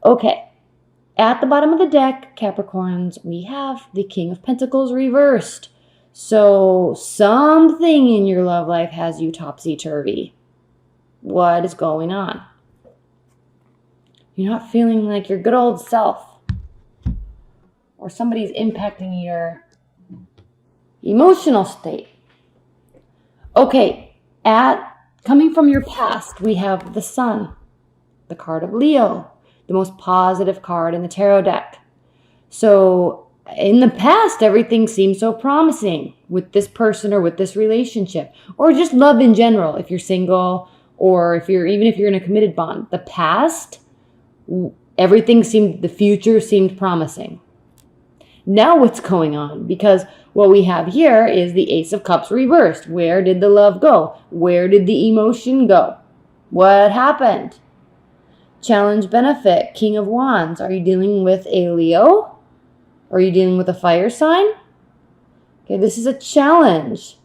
Okay. At the bottom of the deck, Capricorns, we have the King of Pentacles reversed. So something in your love life has you topsy-turvy. What is going on? You're not feeling like your good old self. Or somebody's impacting your emotional state. Okay, coming from your past, we have the Sun, the card of Leo, the most positive card in the tarot deck. So in the past, everything seemed so promising with this person or with this relationship, or just love in general. If you're single, or even if you're in a committed bond, the past, the future seemed promising. Now what's going on? Because what we have here is the Ace of Cups reversed. Where did the love go? Where did the emotion go? What happened? Challenge benefit, King of Wands. Are you dealing with a Leo? Are you dealing with a fire sign? Okay, this is a challenge.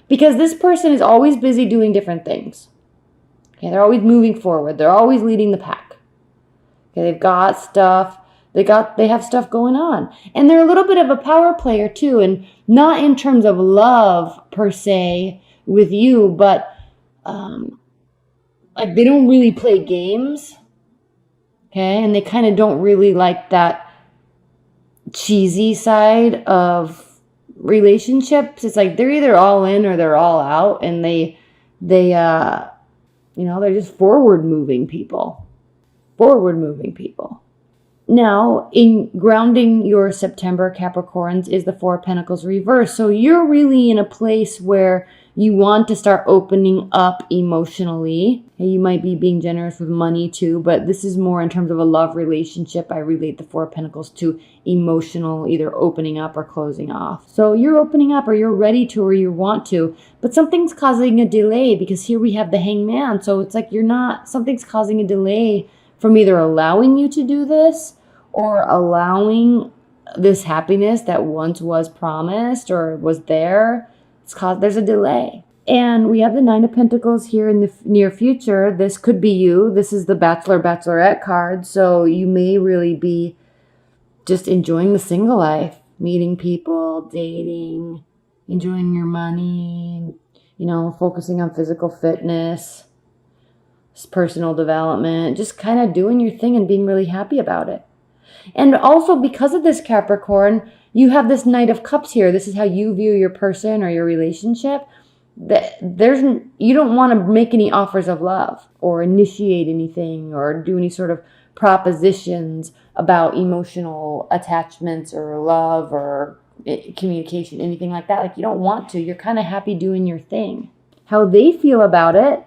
Because this person is always busy doing different things. Okay, they're always moving forward. They're always leading the pack. Okay, they've got stuff. They have stuff going on. And they're a little bit of a power player too, and not in terms of love per se with you, but like they don't really play games. Okay, and they kind of don't really like that cheesy side of relationships. It's like they're either all in or they're all out, and they're just forward moving people. Now, in grounding your September Capricorns is the Four of Pentacles reverse. So you're really in a place where you want to start opening up emotionally. You might be being generous with money too, but this is more in terms of a love relationship. I relate the Four of Pentacles to emotional, either opening up or closing off. So you're opening up, or you're ready to, or you want to, but something's causing a delay, because here we have the Hangman. So it's like something's causing a delay from either allowing you to do this or allowing this happiness that once was promised or was there. There's a delay. And we have the Nine of Pentacles here in the near future. This could be you. This is the Bachelor, Bachelorette card. So you may really be just enjoying the single life, meeting people, dating, enjoying your money, focusing on physical fitness, personal development, just kind of doing your thing and being really happy about it. And also, because of this Capricorn, you have this Knight of Cups here. This is how you view your person or your relationship. You don't want to make any offers of love or initiate anything or do any sort of propositions about emotional attachments or love or communication, anything like that. Like, you don't want to. You're kind of happy doing your thing. How they feel about it,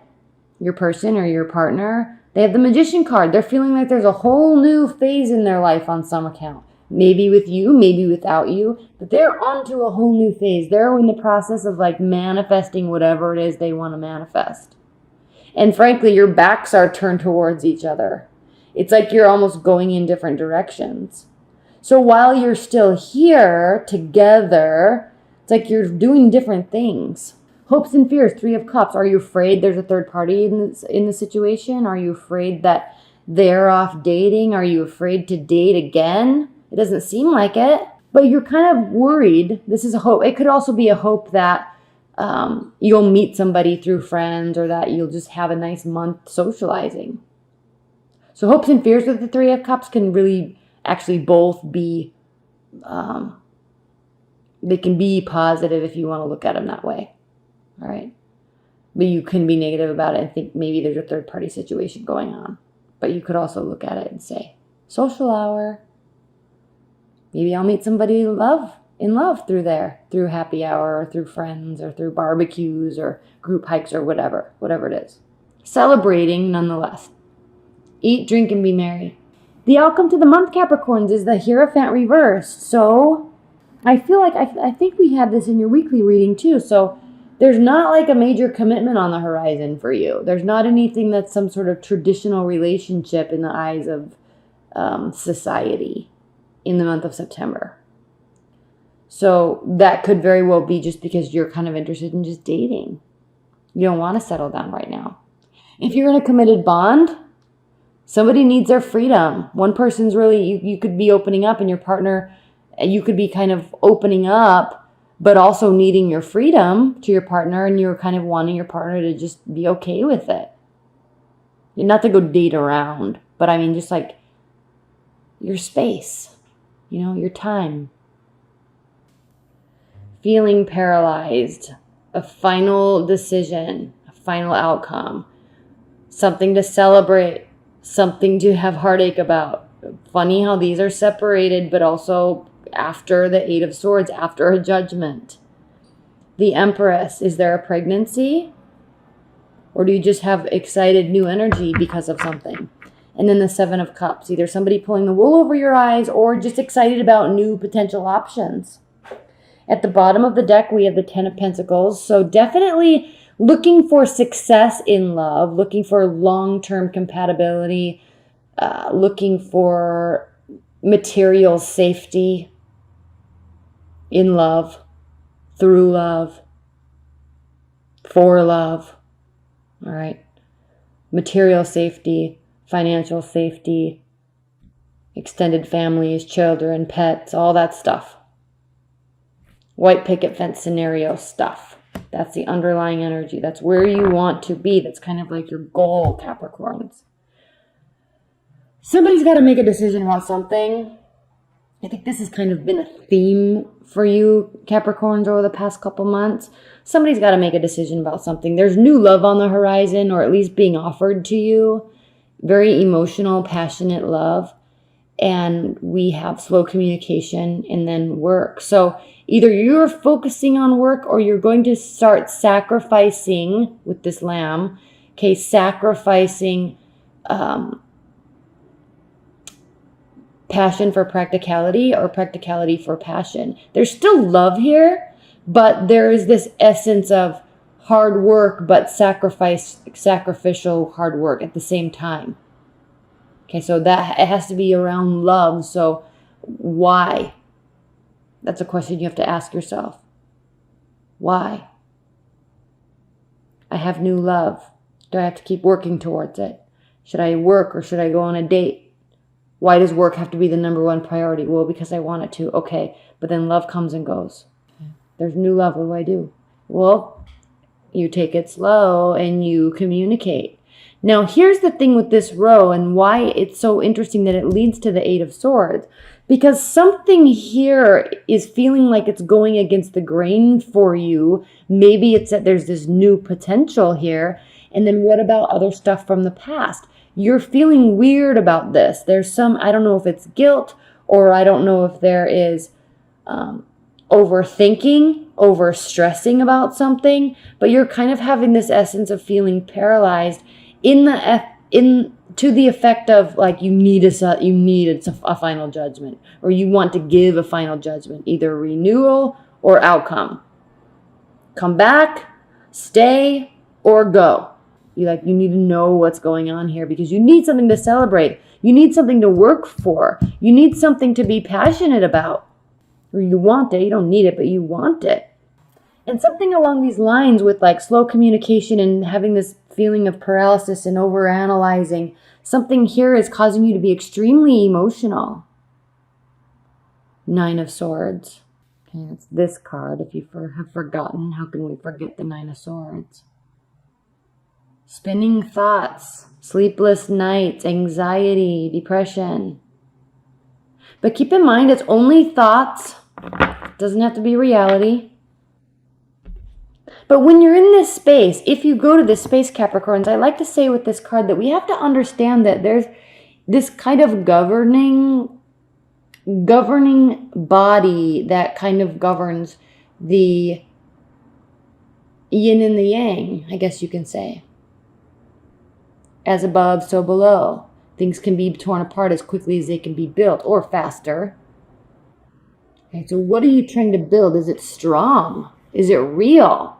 your person or your partner, they have the Magician card. They're feeling like there's a whole new phase in their life on some account. Maybe with you, maybe without you, but they're onto a whole new phase. They're in the process of like manifesting whatever it is they want to manifest. And frankly, your backs are turned towards each other. It's like you're almost going in different directions. So while you're still here together, it's like you're doing different things. Hopes and fears, Three of Cups. Are you afraid there's a third party in the situation? Are you afraid that they're off dating? Are you afraid to date again? It doesn't seem like it, but you're kind of worried. This is a hope. It could also be a hope that you'll meet somebody through friends, or that you'll just have a nice month socializing. So hopes and fears with the Three of Cups can really actually both be, they can be positive if you want to look at them that way. All right. But you can be negative about it and think maybe there's a third party situation going on. But you could also look at it and say, social hour. Maybe I'll meet somebody in love through there, through happy hour, or through friends, or through barbecues, or group hikes, or whatever it is. Celebrating nonetheless. Eat, drink, and be merry. The outcome to the month, Capricorns, is the Hierophant reversed. So I feel like, I think we had this in your weekly reading too. So there's not like a major commitment on the horizon for you. There's not anything that's some sort of traditional relationship in the eyes of society in the month of September. So that could very well be just because you're kind of interested in just dating. You don't want to settle down right now. If you're in a committed bond, Somebody needs their freedom. One person's really, you could be opening up, and your partner, you could be kind of opening up, but also needing your freedom to your partner, and you're kind of wanting your partner to just be okay with it. Not to go date around, but I mean, just like your space, your time. Feeling paralyzed, a final decision, a final outcome, something to celebrate, something to have heartache about. Funny how these are separated, but also after the Eight of Swords, after a judgment. The Empress, is there a pregnancy? Or do you just have excited new energy because of something? And then the Seven of Cups, either somebody pulling the wool over your eyes or just excited about new potential options. At the bottom of the deck, we have the Ten of Pentacles. So definitely looking for success in love, looking for long-term compatibility, looking for material safety in love, through love, for love. All right. Material safety, financial safety, extended families, children, pets, all that stuff. White picket fence scenario stuff. That's the underlying energy. That's where you want to be. That's kind of like your goal, Capricorns. Somebody's got to make a decision about something. I think this has kind of been a theme for you, Capricorns, over the past couple months. Somebody's got to make a decision about something. There's new love on the horizon, or at least being offered to you. Very emotional, passionate love. And we have slow communication and then work. So either you're focusing on work, or you're going to start sacrificing with this lamb. Okay, sacrificing passion for practicality, or practicality for passion. There's still love here, but there is this essence of hard work, but sacrificial hard work at the same time. Okay, so that it has to be around love. So why? That's a question you have to ask yourself. Why? I have new love. Do I have to keep working towards it? Should I work, or should I go on a date? Why does work have to be the number one priority? Well, because I want it to. Okay, but then love comes and goes. There's new love. What do I do? Well, you take it slow and you communicate. Now, here's the thing with this row, and why it's so interesting that it leads to the Eight of Swords. Because something here is feeling like it's going against the grain for you. Maybe it's that there's this new potential here. And then what about other stuff from the past? You're feeling weird about this. There's some, I don't know if it's guilt, or I don't know if there is overthinking, overstressing about something, but you're kind of having this essence of feeling paralyzed to the effect of like you need a final judgment, or you want to give a final judgment, either renewal or outcome. Come back, stay, or go. You need to know what's going on here, because you need something to celebrate. You need something to work for. You need something to be passionate about. Or you want it. You don't need it, but you want it. And something along these lines with like slow communication and having this feeling of paralysis and overanalyzing, something here is causing you to be extremely emotional. Nine of Swords. Okay, it's this card. If you have forgotten, how can we forget the Nine of Swords? Spinning thoughts, sleepless nights, anxiety, depression. But keep in mind, it's only thoughts. It doesn't have to be reality. But when you're in this space, if you go to this space, Capricorns, I like to say with this card that we have to understand that there's this kind of governing body that kind of governs the yin and the yang, I guess you can say. As above, so below. Things can be torn apart as quickly as they can be built, or faster. Okay, so what are you trying to build? Is it strong? Is it real?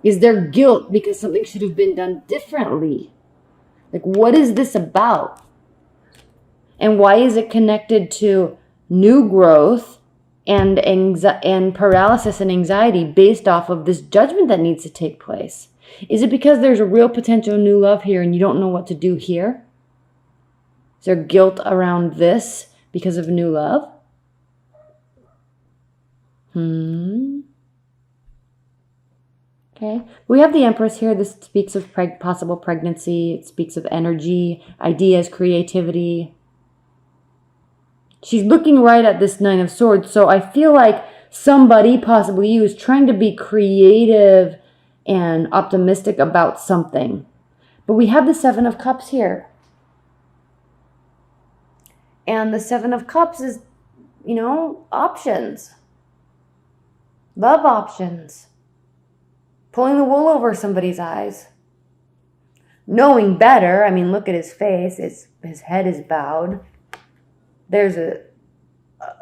Is there guilt because something should have been done differently? Like, what is this about? And why is it connected to new growth and paralysis and anxiety based off of this judgment that needs to take place? Is it because there's a real potential new love here and you don't know what to do here? Is there guilt around this because of new love? Okay. We have the Empress here. This speaks of possible pregnancy. It speaks of energy, ideas, creativity. She's looking right at this Nine of Swords. So I feel like somebody, possibly you, is trying to be creative and optimistic about something. But we have the Seven of Cups here. And the Seven of Cups is, options. Love options. Pulling the wool over somebody's eyes. Knowing better. I mean, look at his face. His head is bowed. There's a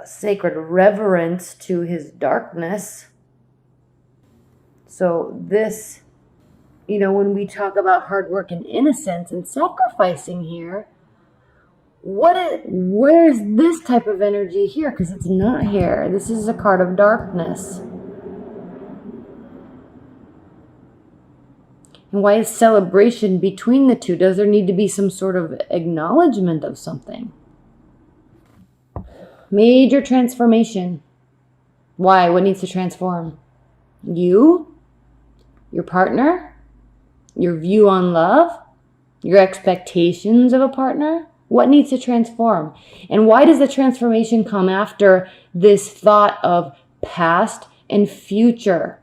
sacred reverence to his darkness. So this, when we talk about hard work and innocence and sacrificing here, where's this type of energy here? Because it's not here. This is a card of darkness. And why is celebration between the two? Does there need to be some sort of acknowledgement of something? Major transformation. Why? What needs to transform? You? Your partner? Your view on love? Your expectations of a partner? What needs to transform? And why does the transformation come after this thought of past and future?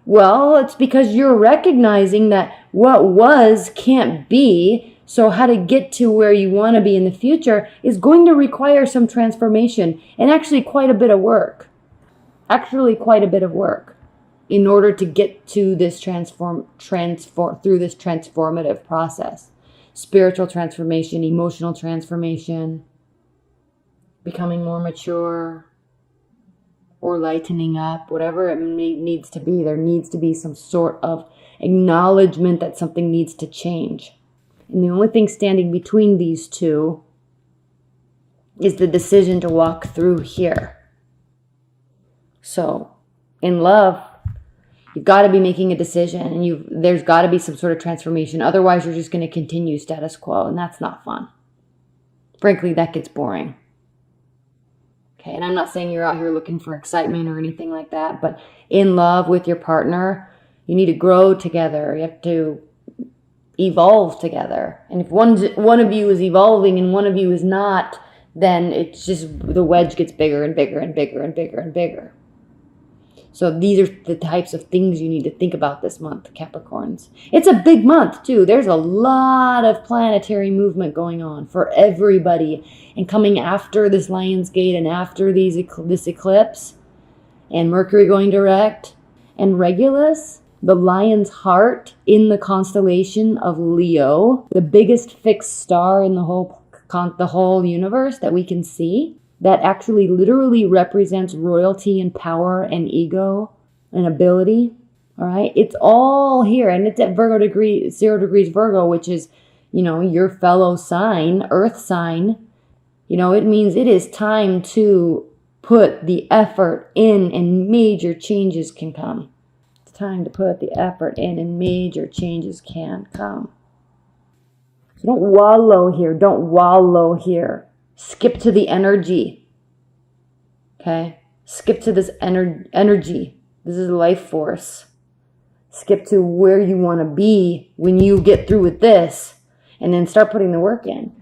Well, it's because you're recognizing that what was can't be. So how to get to where you want to be in the future is going to require some transformation and actually quite a bit of work. In order to get to this through this transformative process. Spiritual transformation, emotional transformation, becoming more mature, or lightening up, whatever it needs to be. There needs to be some sort of acknowledgement that something needs to change. And the only thing standing between these two is the decision to walk through here. So, in love, you've got to be making a decision, and there's got to be some sort of transformation. Otherwise, you're just going to continue status quo, and that's not fun. Frankly, that gets boring. Okay, and I'm not saying you're out here looking for excitement or anything like that, but in love with your partner, you need to grow together. You have to evolve together. And if one of you is evolving and one of you is not, then it's just the wedge gets bigger and bigger and bigger and bigger and bigger. So these are the types of things you need to think about this month, Capricorns. It's a big month, too. There's a lot of planetary movement going on for everybody. And coming after this Lion's Gate and after this eclipse, and Mercury going direct, and Regulus, the lion's heart in the constellation of Leo, the biggest fixed star in the whole universe that we can see, that actually literally represents royalty and power and ego and ability. All right. It's all here. And it's at 0 degrees Virgo, which is, your fellow sign, earth sign. It means it is time to put the effort in and major changes can come. It's time to put the effort in and major changes can come. So don't wallow here. Skip to the energy. Okay? Skip to this energy. This is life force. Skip to where you want to be when you get through with this. And then start putting the work in.